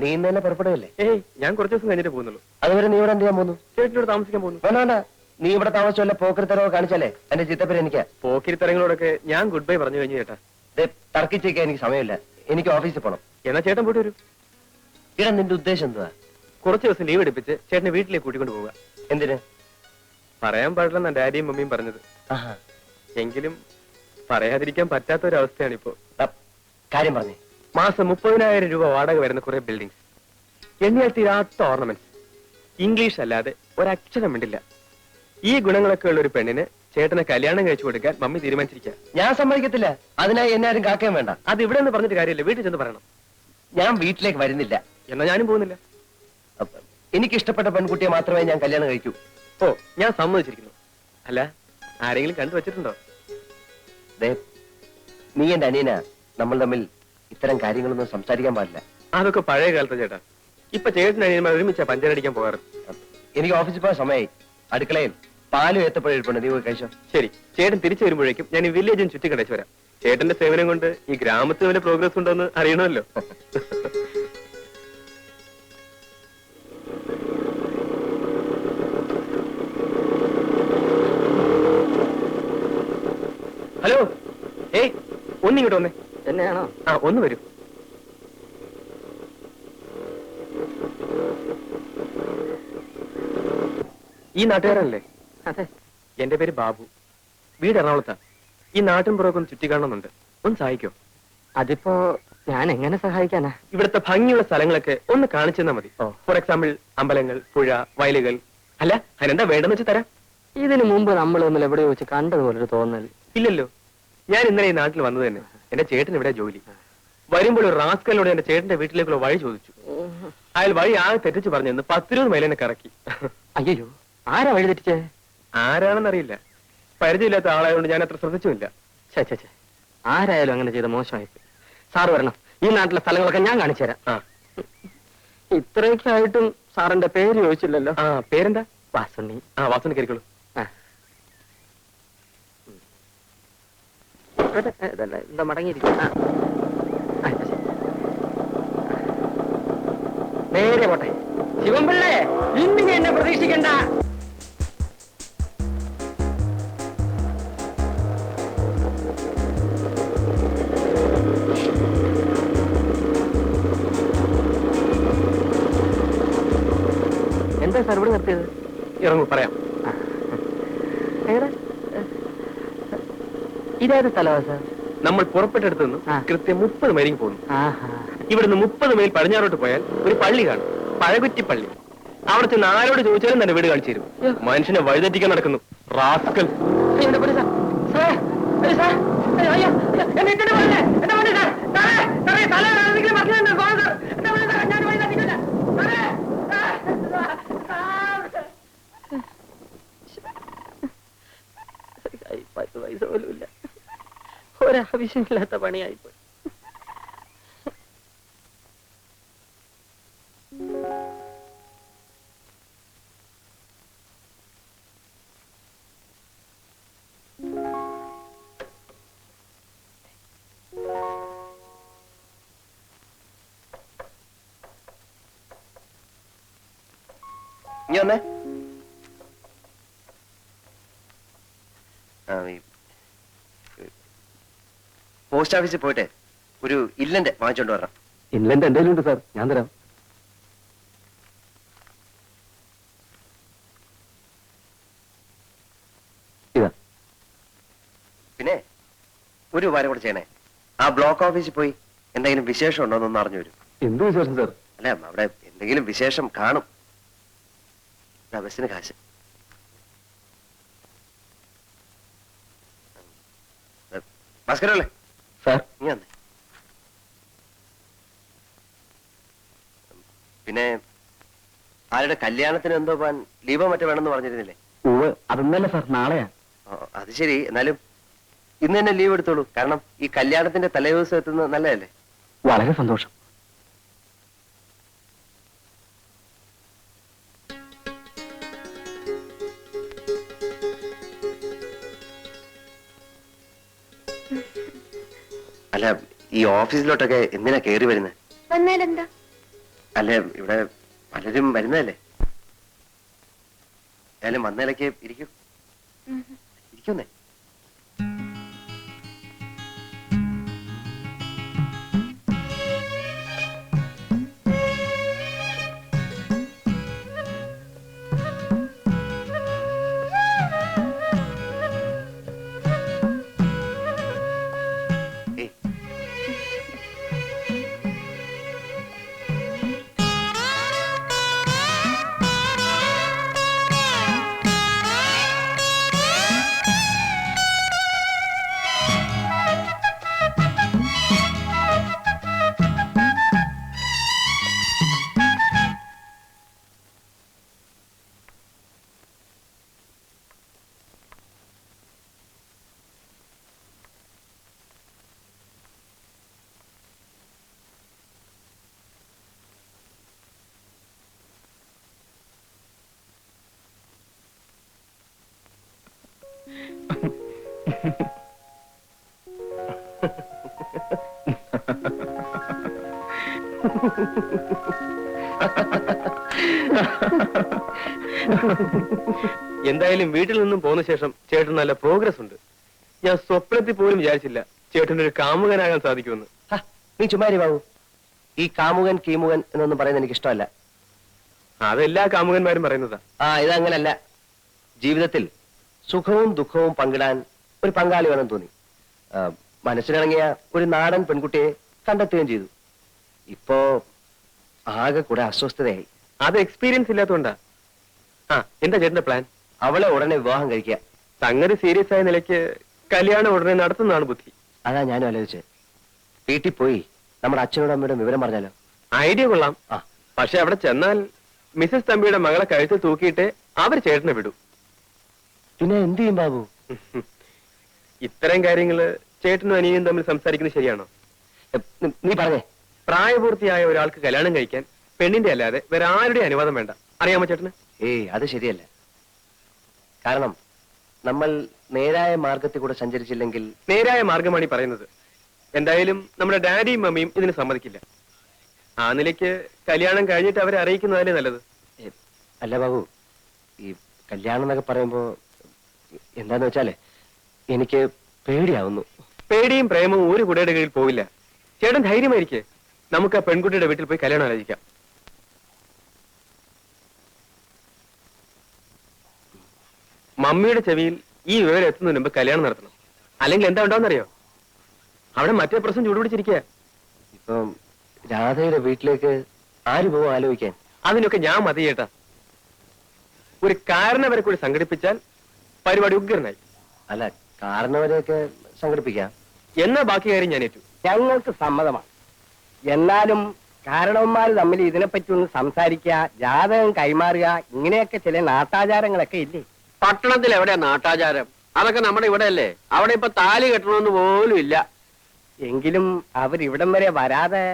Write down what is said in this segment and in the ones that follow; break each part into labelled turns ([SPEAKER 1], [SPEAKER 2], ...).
[SPEAKER 1] നീ ഇന്ന് തന്നെ പുറപ്പെടുകയല്ലേ?
[SPEAKER 2] ഏയ്, ഞാൻ കുറച്ച് ദിവസം കഴിഞ്ഞിട്ട് പോകുന്നുള്ളൂ.
[SPEAKER 1] അതുവരെ നീ ഇവിടെ എന്ത് ചെയ്യാൻ പോകുന്നു?
[SPEAKER 2] ചേട്ടനോട് താമസിക്കാൻ പോകുന്നു.
[SPEAKER 1] വേണ്ട, നീ ഇവിടെ താമസിച്ചല്ല പോക്കരിത്തരവോ കാണിച്ചാലേ എന്റെ ചിത്തപ്പേര് എനിക്കാ.
[SPEAKER 2] പോക്കിരിത്തരങ്ങളോടൊക്കെ ഞാൻ ഗുഡ് ബൈ പറഞ്ഞു കഴിഞ്ഞു ചേട്ടാ.
[SPEAKER 1] തർക്കിച്ചേക്കാൻ എനിക്ക് സമയമില്ല. എനിക്ക് ഓഫീസിൽ പോണം.
[SPEAKER 2] എന്നാ ചേട്ടൻ പോയിട്ട് വരൂ.
[SPEAKER 1] ഇടാ, നിന്റെ ഉദ്ദേശം എന്തുവാ?
[SPEAKER 2] കുറച്ച് ദിവസം ലീവ് എടുപ്പിച്ച് ചേട്ടനെ വീട്ടിലേക്ക് കൂട്ടിക്കൊണ്ട് പോവുക.
[SPEAKER 1] എന്തിന്?
[SPEAKER 2] പറയാൻ പാടില്ലെന്നാ ഡാഡിയും മമ്മിയും പറഞ്ഞത്. എങ്കിലും പറയാതിരിക്കാൻ പറ്റാത്ത ഒരവസ്ഥയാണിപ്പോ.
[SPEAKER 1] കാര്യം പറഞ്ഞേ.
[SPEAKER 2] മാസം 30,000 രൂപ വാടക വരുന്ന കുറെ ബിൽഡിംഗ്സ്, എണ്ണിയാൽ തീരാത്ത ഓർണമെന്റ്സ്, ഇംഗ്ലീഷ് അല്ലാതെ ഒരക്ഷരം മിണ്ടില്ല. ഈ ഗുണങ്ങളൊക്കെ ഉള്ള ഒരു പെണ്ണിന് ചേട്ടനെ കല്യാണം കഴിച്ചു കൊടുക്കാൻ മമ്മി തീരുമാനിച്ചിരിക്കുക.
[SPEAKER 1] ഞാൻ സമ്മതിക്കത്തില്ല. അതിനായി എന്നെ ആരും കാക്കാൻ വേണ്ട.
[SPEAKER 2] അത് ഇവിടെ നിന്ന് പറഞ്ഞിട്ട് കാര്യമില്ല, വീട്ടിൽ ചെന്ന് പറയണം.
[SPEAKER 1] ഞാൻ വീട്ടിലേക്ക് വരുന്നില്ല.
[SPEAKER 2] എന്നാ ഞാനും പോകുന്നില്ല.
[SPEAKER 1] എനിക്ക് ഇഷ്ടപ്പെട്ട പെൺകുട്ടിയെ മാത്രമേ ഞാൻ കല്യാണം കഴിക്കൂ.
[SPEAKER 2] ഓ, ഞാൻ സമ്മതിച്ചിരിക്കുന്നു. അല്ല, ആരെങ്കിലും കണ്ടു വെച്ചിട്ടുണ്ടോ?
[SPEAKER 1] നീ എന്റെ അനിയനാ. നമ്മൾ തമ്മിൽ ഇത്തരം കാര്യങ്ങളൊന്നും സംസാരിക്കാൻ പാടില്ല.
[SPEAKER 2] അതൊക്കെ പഴയ കാലത്ത് ചേട്ടാ. ഇപ്പൊ ചേട്ടൻ അനിയന്മാർ ഒരുമിച്ചാ പഞ്ചരടിക്കാൻ പോകാറ്.
[SPEAKER 1] എനിക്ക് ഓഫീസിൽ പോയ സമയമായി. അടുക്കളയിൽ പാലും ഏത്തപ്പഴം നീ പോയി കഴിച്ചോ.
[SPEAKER 2] ശരി, ചേട്ടൻ തിരിച്ചു വരുമ്പോഴേക്കും ഞാൻ ഈ വില്ലേജും ചുറ്റിക്കടച്ചു വരാം. ചേട്ടന്റെ സേവനം കൊണ്ട് ഈ ഗ്രാമത്തിൽ വല്ല പ്രോഗ്രസ് ഉണ്ടോ എന്ന് അറിയണമല്ലോ. ഹലോ, ഏയ്, ഒന്നിങ്ങോട്ട് വന്നേ.
[SPEAKER 1] എന്നെയാണോ?
[SPEAKER 2] ഒന്ന് വരൂ. ഈ നാട്ടുകാരനല്ലേ?
[SPEAKER 1] അതെ.
[SPEAKER 2] എന്റെ പേര് ബാബു. വീട് എറണാകുളത്താ. ഈ നാട്ടിൻ പുറമൊക്കെ ഒന്ന് ചുറ്റിക്കാണുന്നുണ്ട്. ഒന്ന് സഹായിക്കോ?
[SPEAKER 1] അതിപ്പോ ഞാൻ എങ്ങനെ സഹായിക്കാനാ?
[SPEAKER 2] ഇവിടുത്തെ ഭംഗിയുള്ള സ്ഥലങ്ങളൊക്കെ ഒന്ന് കാണിച്ചു തന്നാ മതി. ഫോർ എക്സാമ്പിൾ അമ്പലങ്ങൾ, പുഴ, വയലുകൾ. അല്ല, അതിനെന്താ വേണ്ടെന്ന് വെച്ച് തരാം.
[SPEAKER 1] ഇതിനു മുമ്പ് നമ്മൾ തമ്മിൽ എവിടെയോ വെച്ച് കണ്ടതുപോലൊരു തോന്നൽ.
[SPEAKER 2] ഇല്ലല്ലോ. ഞാൻ ഇന്നലെ ഈ നാട്ടിൽ വന്നത് തന്നെ. എന്റെ ചേട്ടൻ ഇവിടെ ജോലി. വരുമ്പോൾ ഒരു റാസ്കലിനോട് എന്റെ ചേട്ടന്റെ വീട്ടിലേക്കുള്ള വഴി ചോദിച്ചു. അയാൾ വഴി ആകെ തെറ്റിച്ച് പറഞ്ഞെന്ന് 10-20 മൈൽ എന്നെ കറക്കി.
[SPEAKER 1] അയ്യോ, ആരാ വഴി തെറ്റിച്ചേ?
[SPEAKER 2] ആരാണെന്നറിയില്ല. പരിചയമില്ലാത്ത ആളായതുകൊണ്ട് ഞാൻ അത്ര ശ്രദ്ധിച്ചുമില്ല.
[SPEAKER 1] ആരായാലും അങ്ങനെ ചെയ്ത മോശമായി. സാറ് വരണം. ഈ നാട്ടിലെ സ്ഥലങ്ങളൊക്കെ ഞാൻ കാണിച്ചു തരാം. ഇത്രയൊക്കെ ആയിട്ടും സാറിന്റെ പേര് ചോദിച്ചില്ലല്ലോ.
[SPEAKER 2] പേരെന്താ?
[SPEAKER 1] വാസുണ്ണി.
[SPEAKER 2] വാസുണ്ണി കയറിക്കോളൂ.
[SPEAKER 1] എന്താ മടങ്ങിയിരിക്കും. നേരെ പോട്ടെ. ശിവൻപിള്ളേ, ഇന്ന് എന്നെ പ്രതീക്ഷിക്കണ്ട. എന്താ സാർ ഇവിടെ നിർത്തിയത്?
[SPEAKER 2] ഇറങ്ങൂ, പറയാം.
[SPEAKER 1] ഇതേത് സ്ഥലമാ സാർ?
[SPEAKER 2] നമ്മൾ പുറപ്പെട്ടെടുത്ത് നിന്ന് കൃത്യം 30 മൈലിക്ക് പോകുന്നു. ഇവിടുന്ന് 30 മൈൽ പടിഞ്ഞാറോട്ട് പോയാൽ ഒരു പള്ളി കാണും, പഴകുറ്റി പള്ളി. അവിടെ ചെന്ന് ആരോട് ചോദിച്ചാലും തന്നെ വീട് കാണിച്ചു തരും. മനുഷ്യനെ വഴിതെറ്റിക്കാൻ നടക്കുന്നു റാസ്കൽ.
[SPEAKER 1] പൈസ പോലും ഇല്ല. ഒരാവശ്യമില്ലാത്ത പണിയായിപ്പോയി. ഇനി വന്നേ. പോസ്റ്റ് ഓഫീസിൽ പോയിട്ട് ഒരു ഇല്ലന്റ് വാങ്ങിച്ചോണ്ട് വരണം.
[SPEAKER 2] ഇല്ലന്റ് എന്തെങ്കിലും ഉണ്ട് സാർ, ഞാൻ തരാം. ഇതാ.
[SPEAKER 1] പിന്നെ ഒരു ഉപകാരം കൂടെ ചെയ്യണേ. ആ ബ്ലോക്ക് ഓഫീസിൽ പോയി എന്തെങ്കിലും വിശേഷം ഉണ്ടോ എന്നൊന്ന് അറിഞ്ഞു വരും.
[SPEAKER 2] എന്ത് വിശേഷം സാർ?
[SPEAKER 1] അല്ല, അവിടെ എന്തെങ്കിലും വിശേഷം കാണും. ബസ്സിന് കാശ്. ഭാസ്കരല്ലേ
[SPEAKER 2] സാർ?
[SPEAKER 1] നീ വന്നേ. പിന്നെ ആരുടെ കല്യാണത്തിന് എന്തോ പോവാൻ ലീവോ മറ്റോ വേണമെന്ന് പറഞ്ഞിരുന്നില്ലേ?
[SPEAKER 2] അതൊന്നല്ല സാർ, നാളെയാ.
[SPEAKER 1] അത് ശരി. എന്നാലും ഇന്ന് തന്നെ ലീവ് എടുത്തോളൂ. കാരണം ഈ കല്യാണത്തിന്റെ തലേദിവസം എത്തുന്നത് നല്ലതല്ലേ?
[SPEAKER 2] വളരെ സന്തോഷം.
[SPEAKER 1] അല്ല, ഈ ഓഫീസിലോട്ടൊക്കെ എന്തിനാ കയറി വരുന്നത്?
[SPEAKER 3] വന്നാലെന്താ? അല്ലേ ഇവിടെ പലരും വരുന്നതല്ലേ. ഏതായാലും വന്നതിലേക്ക് ഇരിക്കൂ. ഇരിക്കുന്നേ.
[SPEAKER 2] എന്തായാലും വീട്ടിൽ നിന്നും പോന്ന ശേഷം ചേട്ടൻ നല്ല പ്രോഗ്രസ് ഉണ്ട്. ഞാൻ സ്വപ്നത്തിൽ പോലും വിചാരിച്ചില്ല ചേട്ടൻ ഒരു കാമുകനാകാൻ സാധിക്കുമെന്ന്.
[SPEAKER 3] നീ ചുമ്മാരി ബാബു. ഈ കാമുകൻ കീമുകൻ എന്നൊന്നും പറയുന്നത് എനിക്ക് ഇഷ്ടമല്ല.
[SPEAKER 2] അതെല്ലാ കാമുകന്മാരും പറയുന്നതാ.
[SPEAKER 3] ഇതങ്ങനല്ല. ജീവിതത്തിൽ സുഖവും ദുഃഖവും പങ്കിടാൻ ഒരു പങ്കാളി വേണം തോന്നി. മനസ്സിലിണങ്ങിയ ഒരു നാടൻ പെൺകുട്ടിയെ കണ്ടെത്തുകയും ചെയ്തു. ഇപ്പോ ആകെ കൂടെ അസ്വസ്ഥതയായി.
[SPEAKER 2] അത് എക്സ്പീരിയൻസ് ഇല്ലാത്തതുകൊണ്ടാ. എന്താ ചേട്ടന്റെ പ്ലാൻ?
[SPEAKER 3] അവളെ ഉടനെ വിവാഹം കഴിക്കുക.
[SPEAKER 2] സംഗതി സീരിയസ് ആയ നിലയ്ക്ക് കല്യാണം ഉടനെ നടത്തുന്നതാണ് ബുദ്ധി.
[SPEAKER 3] അതാ ഞാനും ആലോചിച്ചത്. വീട്ടിൽ പോയി നമ്മുടെ അച്ഛനോടും അമ്മയോടും വിവരം പറഞ്ഞാലോ?
[SPEAKER 2] ഐഡിയ കൊള്ളാം. പക്ഷെ അവിടെ ചെന്നാൽ മിസസ് തമ്പിയുടെ മകളെ കഴുത്തിൽ തൂക്കിയിട്ട് അവർ ചേട്ടനെ വിടും.
[SPEAKER 3] പിന്നെ എന്ത് ചെയ്യും ബാബു?
[SPEAKER 2] ഇത്തരം കാര്യങ്ങള് ചേട്ടനും അനിയനും തമ്മിൽ സംസാരിക്കുന്നത് ശരിയാണോ?
[SPEAKER 3] നീ പറഞ്ഞേ.
[SPEAKER 2] പ്രായപൂർത്തിയായ ഒരാൾക്ക് കല്യാണം കഴിക്കാൻ പെണ്ണിന്റെ അല്ലാതെ വേറെ ആരുടെ അനുവാദം വേണ്ട. അറിയാമോ ചേട്ടന്?
[SPEAKER 3] അത് ശരിയല്ല. കാരണം നമ്മൾ നേരായ മാർഗത്തിൽ കൂടെ സഞ്ചരിച്ചില്ലെങ്കിൽ.
[SPEAKER 2] നേരായ മാർഗമാണ് ഈ പറയുന്നത്. എന്തായാലും നമ്മുടെ ഡാഡിയും മമ്മിയും ഇതിന് സമ്മതിക്കില്ല. ആ നിലയ്ക്ക് കല്യാണം കഴിഞ്ഞിട്ട് അവരെ അറിയിക്കുന്നതല്ലേ നല്ലത്.
[SPEAKER 3] അല്ല ബാബു, ഈ കല്യാണം എന്നൊക്കെ പറയുമ്പോ എന്താന്ന് വെച്ചാല് എനിക്ക് പേടിയാവുന്നു.
[SPEAKER 2] പേടിയും പ്രേമവും ഒരു കുടയുടെ കീഴിൽ പോവില്ല. ചേട്ടൻ ധൈര്യമായിരിക്കെ. നമുക്ക് ആ പെൺകുട്ടിയുടെ വീട്ടിൽ പോയി കല്യാണം ആലോചിക്കാം. മമ്മിയുടെ ചെവിയിൽ ഈ വിവരം എത്തുന്നതിന് മുമ്പ് കല്യാണം നടത്തണം. അല്ലെങ്കിൽ എന്താ ഉണ്ടാവുന്നറിയോ? അവിടെ മറ്റേ പ്രശ്നം ചൂടുപിടിച്ചിരിക്കുക.
[SPEAKER 3] ഇപ്പം രാധയുടെ വീട്ടിലേക്ക് ആര് പോകും ആലോചിക്കാൻ?
[SPEAKER 2] അതിനൊക്കെ ഞാൻ മതി ചേട്ടാ. ഒരു കാരണവരെ കൂടി സംഘടിപ്പിച്ചാൽ പരിപാടി ഉഗ്രനായി.
[SPEAKER 3] അല്ല, കാരണവരെയൊക്കെ സംഘടിപ്പിക്കാം.
[SPEAKER 2] എന്നാ ബാക്കി കാര്യം ഞാൻ ഏറ്റു.
[SPEAKER 4] ഞങ്ങൾക്ക് സമ്മതമാണ്. എന്നാലും കാരണവന്മാർ തമ്മിൽ ഇതിനെപ്പറ്റി ഒന്ന് സംസാരിക്കുക, ജാതകം കൈമാറുക, ഇങ്ങനെയൊക്കെ ചില നാട്ടാചാരങ്ങളൊക്കെ ഇല്ലേ?
[SPEAKER 1] പട്ടണത്തിൽ എവിടെയാ നാട്ടാചാരം? അതൊക്കെ നമ്മുടെ ഇവിടെ അല്ലേ. അവിടെ ഇപ്പൊ താലി കെട്ടണമെന്ന് പോലും ഇല്ല.
[SPEAKER 4] എങ്കിലും അവരിവിടം വരെ വരാതെ.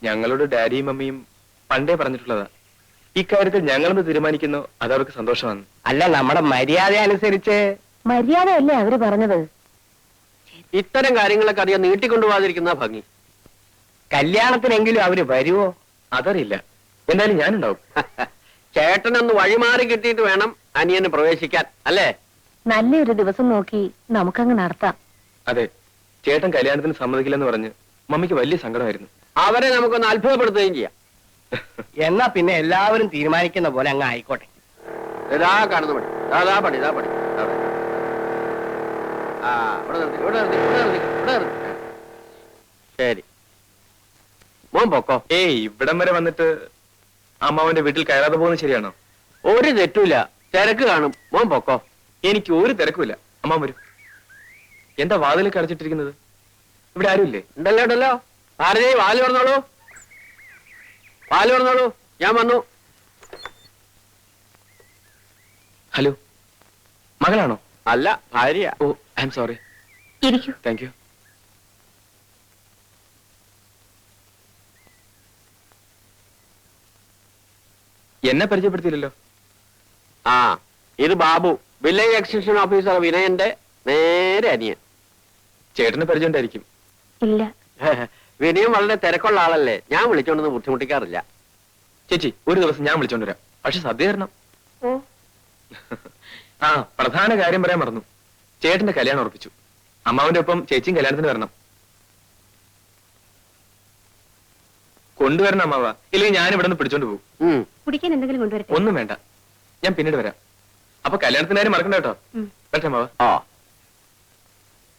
[SPEAKER 2] ഞങ്ങളോട് ഡാഡിയും മമ്മിയും പണ്ടേ പറഞ്ഞിട്ടുള്ളതാ. ഇക്കാര്യത്തിൽ ഞങ്ങളൊന്ന് തീരുമാനിക്കുന്നു, അതവർക്ക് സന്തോഷമാണ്.
[SPEAKER 4] അല്ല, നമ്മുടെ മര്യാദ അനുസരിച്ച്.
[SPEAKER 5] മര്യാദയല്ലേ അവര് പറഞ്ഞത്?
[SPEAKER 1] ഇത്തരം കാര്യങ്ങളൊക്കെ അധികം നീട്ടിക്കൊണ്ടുപോകാതിരിക്കുന്ന ഭംഗി.
[SPEAKER 4] കല്യാണത്തിനെങ്കിലും അവര് വരുവോ?
[SPEAKER 2] അതറിയില്ല. എന്തായാലും ഞാനുണ്ടാവും.
[SPEAKER 1] ചേട്ടനൊന്ന് വഴിമാറി കിട്ടിയിട്ട് വേണം അനിയന് പ്രവേശിക്കാൻ, അല്ലേ?
[SPEAKER 5] നല്ലൊരു ദിവസം നോക്കി നമുക്കങ്ങ് നടത്താം.
[SPEAKER 2] അതെ, ചേട്ടൻ കല്യാണത്തിന് സമ്മതിക്കില്ലെന്ന് പറഞ്ഞ് മമ്മിക്ക് വലിയ സങ്കടമായിരുന്നു.
[SPEAKER 1] അവരെ നമുക്കൊന്ന് അത്ഭുതപ്പെടുത്തുകയും ചെയ്യാം.
[SPEAKER 4] എന്നാ പിന്നെ എല്ലാവരും തീരുമാനിക്കുന്ന പോലെ അങ്ങ് ആയിക്കോട്ടെ.
[SPEAKER 1] ഇതാ കാണുന്ന പണി, ഇതാ പണി, ഇതാ പണി. ഇവിടെ നിർത്തി, ഇവിടെ നിർത്തി, ഇവിടെ നിർത്തി, ഇവിടെ നിർത്തി. ശരി, മോൻ പൊക്കോ.
[SPEAKER 2] ഇവിടം വരെ വന്നിട്ട് അമ്മാവന്റെ വീട്ടിൽ കയറാതെ പോകുന്നത് ശരിയാണോ?
[SPEAKER 1] ഒരു തെറ്റുമില്ല, തിരക്ക് കാണും. മോൻ പൊക്കോ.
[SPEAKER 2] എനിക്ക് ഒരു തിരക്കുമില്ല. അമ്മാവൻ വരും. എന്താ വാതിലേക്ക് അടച്ചിട്ടിരിക്കുന്നത്? ഇവിടെ ആരുമില്ലേ?
[SPEAKER 1] ഉണ്ടല്ലോ ഉണ്ടല്ലോ. ഭാരതി, വാല് തുറന്നോളൂ, വാല് തുറന്നോളൂ. ഞാൻ വന്നു.
[SPEAKER 2] ഹലോ, മകളാണോ?
[SPEAKER 1] അല്ല, ഭാര്യ.
[SPEAKER 2] ഓ, ഐ എം സോറി.
[SPEAKER 5] ഇരിക്കൂ.
[SPEAKER 2] Thank you. എന്നെ പരിചയപ്പെടുത്തിയില്ലല്ലോ.
[SPEAKER 1] ഇത് ബാബു, വില്ലേജ് എക്സ്റ്റൻഷൻ ഓഫീസർ വിനയന്റെ നേരെ അനിയൻ.
[SPEAKER 2] ചേട്ടന് പരിചയമുണ്ടായിരിക്കും.
[SPEAKER 5] ഇല്ല.
[SPEAKER 1] വിനയം വളരെ തിരക്കുള്ള ആളല്ലേ. ഞാൻ വിളിച്ചോണ്ടെന്ന് ബുദ്ധിമുട്ടിക്കാറില്ല.
[SPEAKER 2] ചേച്ചി ഒരു ദിവസം ഞാൻ വിളിച്ചോണ്ട് വരാം, പക്ഷെ സദ്യ തരണം.
[SPEAKER 5] ഓ
[SPEAKER 2] ആ പ്രധാന കാര്യം പറയാൻ മറന്നു, ചേട്ടന്റെ കല്യാണം ഉറപ്പിച്ചു. അമ്മാവന്റെ ഒപ്പം ചേച്ചിയും കല്യാണത്തിന് വരണം. കൊണ്ടുവരണം അമ്മാവ, ഇല്ലെങ്കിൽ ഞാൻ ഇവിടെ നിന്ന് പിടിച്ചോണ്ട് പോകും.
[SPEAKER 5] കുടിക്കാൻ എന്തെങ്കിലും കൊണ്ടുവരട്ടെ?
[SPEAKER 2] ഒന്നും വേണ്ട, ഞാൻ പിന്നീട് വരാം. അപ്പൊ കല്യാണത്തിന് കാര്യം മറക്കണ്ട കേട്ടോ.
[SPEAKER 5] ഉം.
[SPEAKER 2] പറ്റേ അമ്മാവ.
[SPEAKER 3] ആ